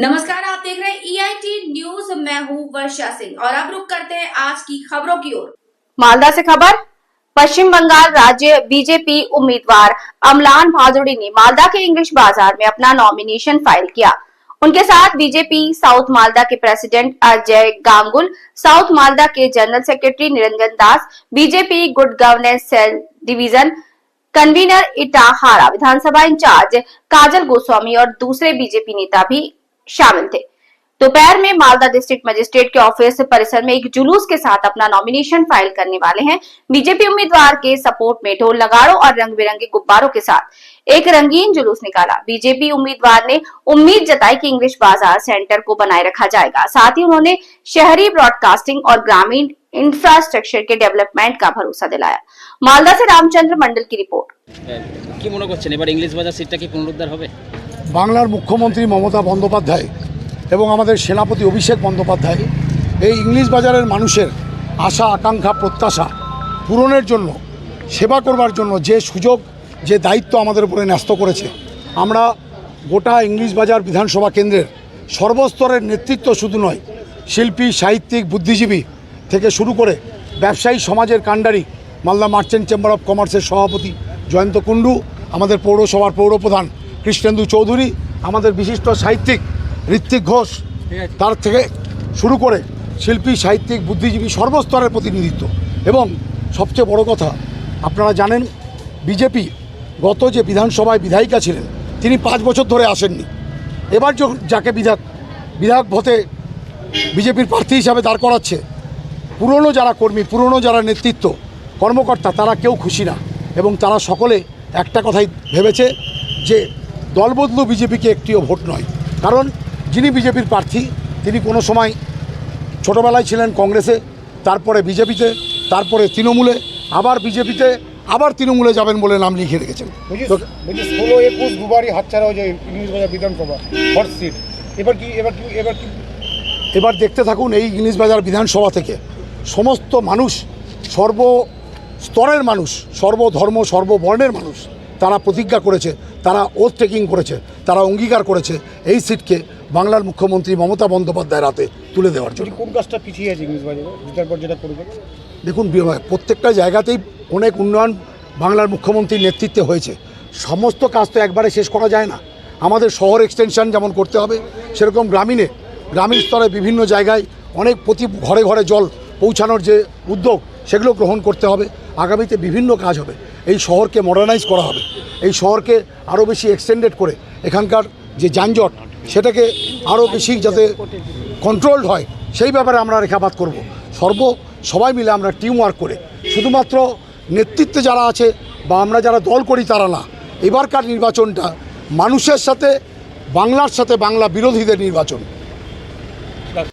नमस्कार, आप देख रहे हैं EIT न्यूज। मैं हूं वर्षा सिंह और अब रुक करते हैं आज की खबरों की ओर। मालदा से खबर। पश्चिम बंगाल राज्य बीजेपी उम्मीदवार अमलान भादुड़ी ने मालदा के इंग्लिश बाजार में अपना नॉमिनेशन फाइल किया। उनके साथ बीजेपी साउथ मालदा के प्रेसिडेंट अजय गांगुल, साउथ मालदा के general secretary Niranjan Das, BJP good governance cell division convenor Itahar, विधानसभा इंचार्ज काजल गोस्वामी और दूसरे बीजेपी नेता भी शामिल थे। दोपहर में मालदा डिस्ट्रिक्ट मजिस्ट्रेट के ऑफिस परिसर में एक जुलूस के साथ अपना नॉमिनेशन फाइल करने वाले हैं। बीजेपी उम्मीदवार के सपोर्ट में ढोल नगाड़ों और रंग बिरंगे गुब्बारों के साथ एक रंगीन जुलूस निकाला। बीजेपी उम्मीदवार ने उम्मीद जताई कि इंग्लिश बाजार सेंटर को बनाए रखा जाएगा। साथ ही उन्होंने शहरी ब्रॉडकास्टिंग और ग्रामीण इंफ्रास्ट्रक्चर के डेवलपमेंट का भरोसा दिलाया। मालदा से रामचंद्र मंडल की रिपोर्ट। কি মনে করছেন এবার ইংলিশ বাজার সিটটা কি পুনরুদ্ধার হবে? বাংলার মুখ্যমন্ত্রী মমতা বন্দ্যোপাধ্যায় এবং আমাদের সেনাপতি অভিষেক বন্দ্যোপাধ্যায় এই ইংলিশ বাজারের মানুষের আশা আকাঙ্ক্ষা প্রত্যাশা পূরণের জন্য, সেবা করবার জন্য যে সুযোগ যে দায়িত্ব আমাদের উপরে ন্যস্ত করেছে, আমরা গোটা ইংলিশ বাজার বিধানসভা কেন্দ্রের সর্বস্তরের নেতৃত্ব শুধু নয়, শিল্পী, সাহিত্যিক, বুদ্ধিজীবী থেকে শুরু করে ব্যবসায়ী সমাজের কাণ্ডারি, মালদা মার্চেন্ট চেম্বার অফ কমার্সের সভাপতি জয়ন্ত কুণ্ডু, আমাদের পৌরসভার পৌরপ্রধান কৃষ্ণেন্দু চৌধুরী, আমাদের বিশিষ্ট সাহিত্যিক ঋত্বিক ঘোষ, তার থেকে শুরু করে শিল্পী, সাহিত্যিক, বুদ্ধিজীবী সর্বস্তরের প্রতিনিধিত্ব। এবং সবচেয়ে বড় কথা, আপনারা জানেন বিজেপি গত যে বিধানসভায় বিধায়িকা ছিলেন তিনি 5 বছর ধরে আসেননি। এবার যাকে বিধায়ক ভোটে বিজেপির প্রার্থী হিসাবে দাঁড় করাচ্ছে, পুরনো যারা কর্মী, পুরনো যারা নেতৃত্ব কর্মকর্তা, তারা কেউ খুশি না। এবং তারা সকলে একটা কথাই ভেবেছে যে দলবদলু বিজেপিকে একটিও ভোট নয়। কারণ যিনি বিজেপির প্রার্থী তিনি কোনো সময় ছোটোবেলায় ছিলেন কংগ্রেসে, তারপরে বিজেপিতে, তারপরে তৃণমূলে, আবার বিজেপিতে, আবার তৃণমূলে যাবেন বলে নাম লিখে রেখেছেন। 16-21 দুবারই হাতছাড়া হয়ে যায় ইংলিশ বাজার বিধানসভা হট সিট। এবার দেখতে থাকুন এই ইংলিশ বাজার বিধানসভা থেকে সমস্ত মানুষ, সর্বস্তরের মানুষ, সর্বধর্ম সর্ববর্ণের মানুষ, তারা প্রতিজ্ঞা করেছে, তারা ওথ টেকিং করেছে, তারা অঙ্গীকার করেছে এই সিটকে বাংলার মুখ্যমন্ত্রী মমতা বন্দ্যোপাধ্যায়ের হাতে তুলে দেওয়ার জন্য। কোন কাজটা পিছিয়ে আছে ইংলিশ বাজারে জেতার পর যেটা করবে? দেখুন, প্রত্যেকটা জায়গাতেই অনেক উন্নয়ন বাংলার মুখ্যমন্ত্রীর নেতৃত্বে হয়েছে। সমস্ত কাজ তো একবারে শেষ করা যায় না। আমাদের শহর এক্সটেনশন যেমন করতে হবে, সেরকম গ্রামীণ স্তরে বিভিন্ন জায়গায় অনেক প্রতি ঘরে ঘরে জল পৌঁছানোর যে উদ্যোগ, সেগুলো গ্রহণ করতে হবে। আগামীতে বিভিন্ন কাজ হবে। এই শহরকে মডার্নাইজ করা হবে, এই শহরকে আরও বেশি এক্সটেন্ডেড করে এখানকার যে যানজট সেটাকে আরও বেশি যাতে কন্ট্রোলড হয় সেই ব্যাপারে আমরা রেখাপাত করব। সবাই মিলে আমরা টিম ওয়ার্ক করে, শুধুমাত্র নেতৃত্বে যারা আছে বা আমরা যারা দল করি তারা না, এবারকার নির্বাচনটা মানুষের সাথে, বাংলার সাথে বাংলা বিরোধীদের নির্বাচন।